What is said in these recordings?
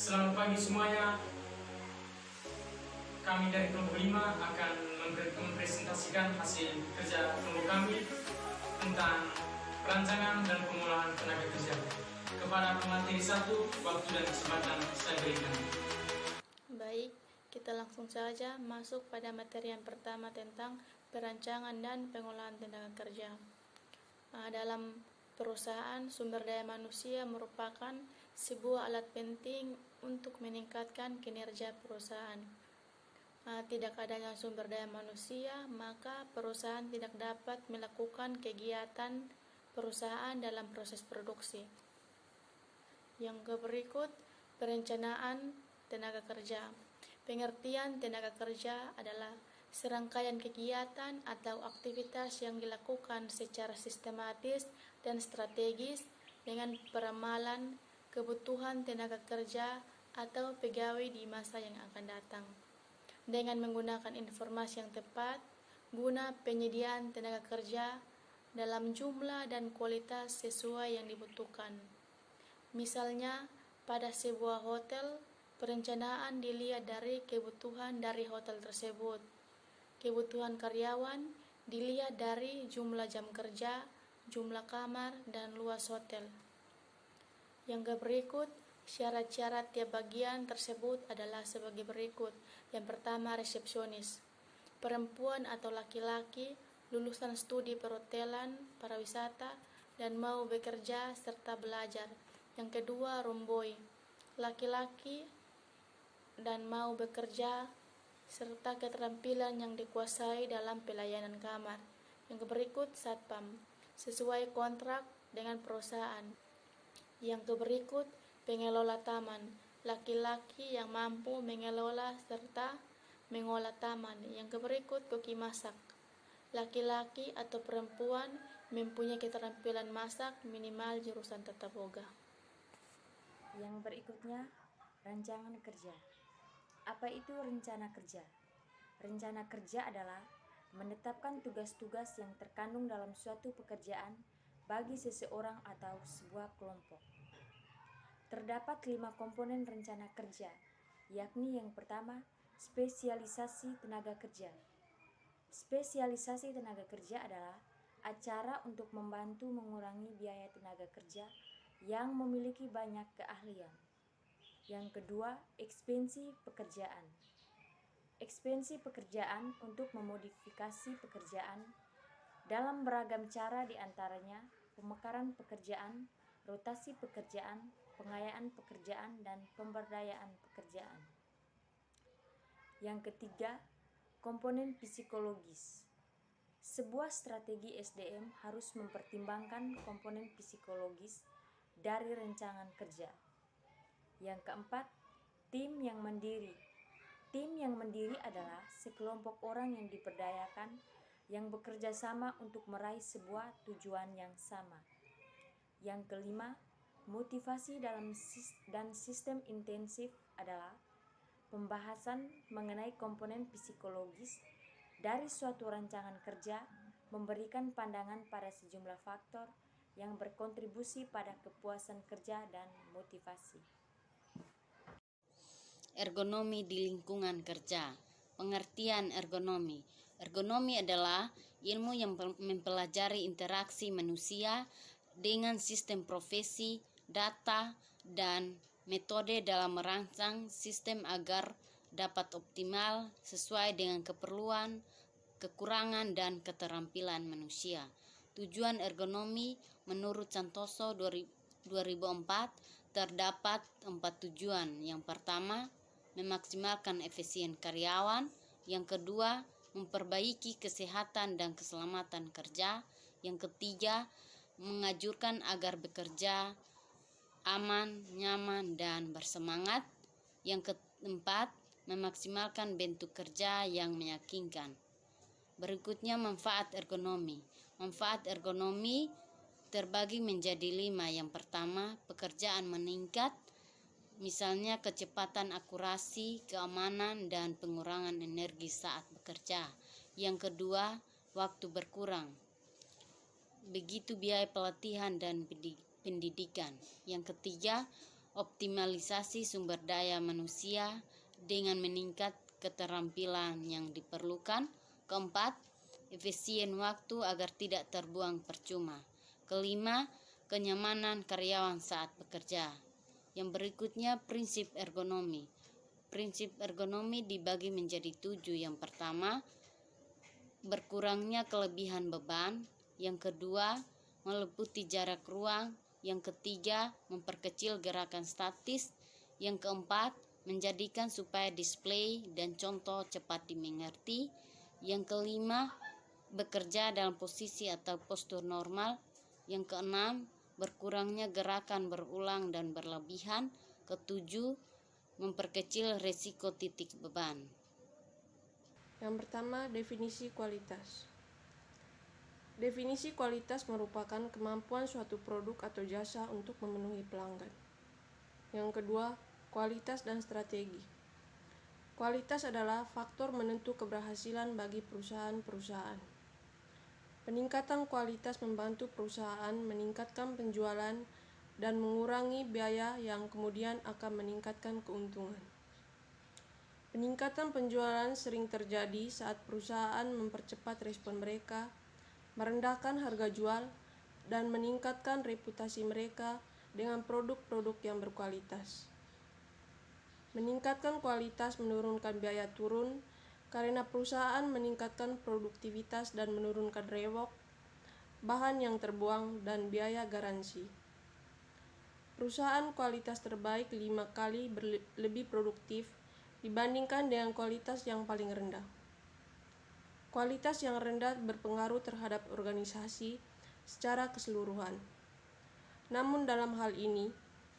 Selamat pagi semuanya. Kami dari kelompok 5 akan mempresentasikan hasil kerja kelompok kami tentang perancangan dan pengolahan tenaga kerja. Kepada pemateri 1, waktu dan kesempatan saya berikan. Baik, kita langsung saja masuk pada materi yang pertama tentang perancangan dan pengolahan tenaga kerja. Dalam perusahaan, sumber daya manusia merupakan sebuah alat penting untuk meningkatkan kinerja perusahaan. Tidak adanya sumber daya manusia, maka perusahaan tidak dapat melakukan kegiatan perusahaan dalam proses produksi. Yang berikut, perencanaan tenaga kerja. Pengertian tenaga kerja adalah serangkaian kegiatan atau aktivitas yang dilakukan secara sistematis dan strategis dengan peramalan kebutuhan tenaga kerja atau pegawai di masa yang akan datang, dengan menggunakan informasi yang tepat guna penyediaan tenaga kerja dalam jumlah dan kualitas sesuai yang dibutuhkan. Misalnya, pada sebuah hotel, perencanaan dilihat dari kebutuhan dari hotel tersebut. Kebutuhan karyawan dilihat dari jumlah jam kerja, jumlah kamar, dan luas hotel. Yang berikut, syarat-syarat tiap bagian tersebut adalah sebagai berikut. Yang pertama, resepsionis. Perempuan atau laki-laki lulusan studi perhotelan, pariwisata, dan mau bekerja serta belajar. Yang kedua, room boy. Laki-laki dan mau bekerja serta keterampilan yang dikuasai dalam pelayanan kamar. Yang berikut, satpam, sesuai kontrak dengan perusahaan. Yang berikut, pengelola taman, laki-laki yang mampu mengelola serta mengolah taman. Yang berikut, koki masak, laki-laki atau perempuan mempunyai keterampilan masak minimal jurusan tata boga. Yang berikutnya, rancangan kerja. Apa itu rencana kerja? Rencana kerja adalah menetapkan tugas-tugas yang terkandung dalam suatu pekerjaan bagi seseorang atau sebuah kelompok. Terdapat 5 komponen rencana kerja, yakni yang pertama, spesialisasi tenaga kerja. Spesialisasi tenaga kerja adalah acara untuk membantu mengurangi biaya tenaga kerja yang memiliki banyak keahlian. Yang kedua, ekspansi pekerjaan. Ekspansi pekerjaan untuk memodifikasi pekerjaan dalam beragam cara, diantaranya pemekaran pekerjaan, rotasi pekerjaan, pengayaan pekerjaan, dan pemberdayaan pekerjaan. Yang ketiga, komponen psikologis. Sebuah strategi SDM harus mempertimbangkan komponen psikologis dari rencangan kerja. Yang keempat, tim yang mandiri. Tim yang mandiri adalah sekelompok orang yang diperdayakan yang bekerja sama untuk meraih sebuah tujuan yang sama. Yang kelima, motivasi dan sistem intensif adalah pembahasan mengenai komponen psikologis dari suatu rancangan kerja, memberikan pandangan pada sejumlah faktor yang berkontribusi pada kepuasan kerja dan motivasi. Ergonomi di lingkungan kerja. Pengertian ergonomi. Ergonomi adalah ilmu yang mempelajari interaksi manusia dengan sistem profesi, data, dan metode dalam merancang sistem agar dapat optimal sesuai dengan keperluan, kekurangan, dan keterampilan manusia. Tujuan ergonomi menurut Santoso 2004 terdapat 4 tujuan. Yang pertama, memaksimalkan efisien karyawan. Yang kedua, memperbaiki kesehatan dan keselamatan kerja. Yang ketiga, menganjurkan agar bekerja aman, nyaman, dan bersemangat. Yang keempat, memaksimalkan bentuk kerja yang meyakinkan. Berikutnya, manfaat ergonomi. Manfaat ergonomi terbagi menjadi 5. Yang pertama, pekerjaan meningkat, misalnya kecepatan, akurasi, keamanan, dan pengurangan energi saat bekerja. Yang kedua, waktu berkurang, begitu biaya pelatihan dan pendidikan. Yang ketiga, optimalisasi sumber daya manusia dengan meningkat keterampilan yang diperlukan. Keempat, efisien waktu agar tidak terbuang percuma. Kelima, kenyamanan karyawan saat bekerja. Yang berikutnya, prinsip ergonomi. Prinsip ergonomi dibagi menjadi 7. Yang pertama, berkurangnya kelebihan beban. Yang kedua, meliputi jarak ruang. Yang ketiga, memperkecil gerakan statis. Yang keempat, menjadikan supaya display dan contoh cepat dimengerti. Yang kelima, bekerja dalam posisi atau postur normal. Yang keenam, berkurangnya gerakan berulang dan berlebihan. Ketujuh, memperkecil resiko titik beban. Yang pertama, definisi kualitas. Definisi kualitas merupakan kemampuan suatu produk atau jasa untuk memenuhi pelanggan. Yang kedua, kualitas dan strategi. Kualitas adalah faktor menentu keberhasilan bagi perusahaan-perusahaan. Peningkatan kualitas membantu perusahaan meningkatkan penjualan dan mengurangi biaya yang kemudian akan meningkatkan keuntungan. Peningkatan penjualan sering terjadi saat perusahaan mempercepat respon mereka, merendahkan harga jual, dan meningkatkan reputasi mereka dengan produk-produk yang berkualitas. Meningkatkan kualitas menurunkan biaya turun karena perusahaan meningkatkan produktivitas dan menurunkan rewok, bahan yang terbuang, dan biaya garansi. Perusahaan kualitas terbaik 5 kali lebih produktif dibandingkan dengan kualitas yang paling rendah. Kualitas yang rendah berpengaruh terhadap organisasi secara keseluruhan. Namun dalam hal ini,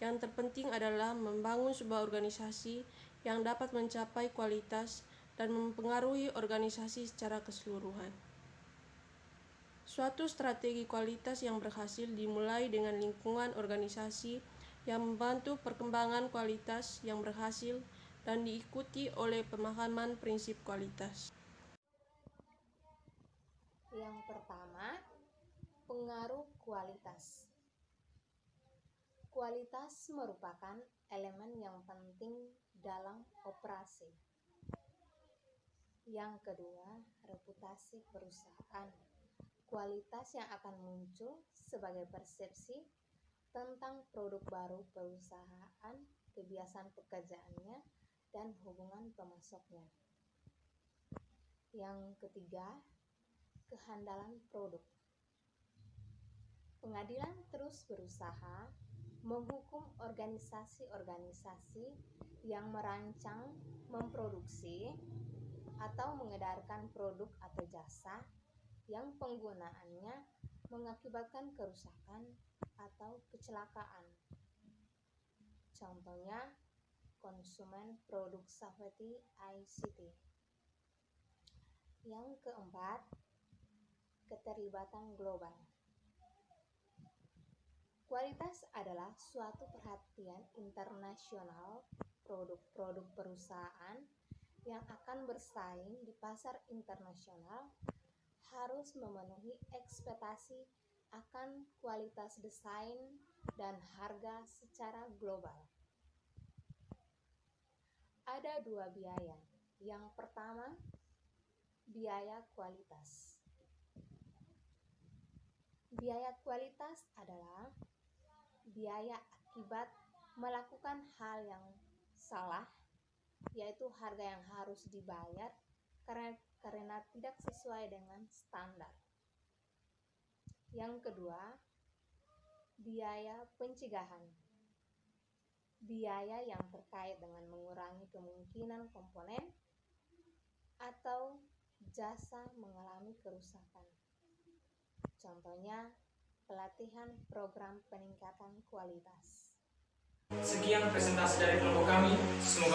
yang terpenting adalah membangun sebuah organisasi yang dapat mencapai kualitas dan mempengaruhi organisasi secara keseluruhan. Suatu strategi kualitas yang berhasil dimulai dengan lingkungan organisasi yang membantu perkembangan kualitas yang berhasil dan diikuti oleh pemahaman prinsip kualitas. Yang pertama, pengaruh kualitas. Kualitas merupakan elemen yang penting dalam operasi. Yang kedua, reputasi perusahaan. Kualitas yang akan muncul sebagai persepsi tentang produk baru perusahaan, kebiasaan pekerjaannya, dan hubungan pemasoknya. Yang ketiga, kehandalan produk. Pengadilan terus berusaha menghukum organisasi-organisasi yang merancang, memproduksi, atau mengedarkan produk atau jasa yang penggunaannya mengakibatkan kerusakan atau kecelakaan. Contohnya, konsumen produk safety ICT. Yang keempat, keterlibatan global. Kualitas adalah suatu perhatian internasional produk-produk perusahaan yang akan bersaing di pasar internasional harus memenuhi ekspektasi akan kualitas desain dan harga secara global. Ada 2 biaya. Yang pertama, biaya kualitas. Biaya kualitas adalah biaya akibat melakukan hal yang salah, yaitu harga yang harus dibayar karena tidak sesuai dengan standar. Yang kedua, biaya pencegahan. Biaya yang terkait dengan mengurangi kemungkinan komponen atau jasa mengalami kerusakan. Contohnya, pelatihan program peningkatan kualitas. Sekian presentasi dari kelompok kami. Semoga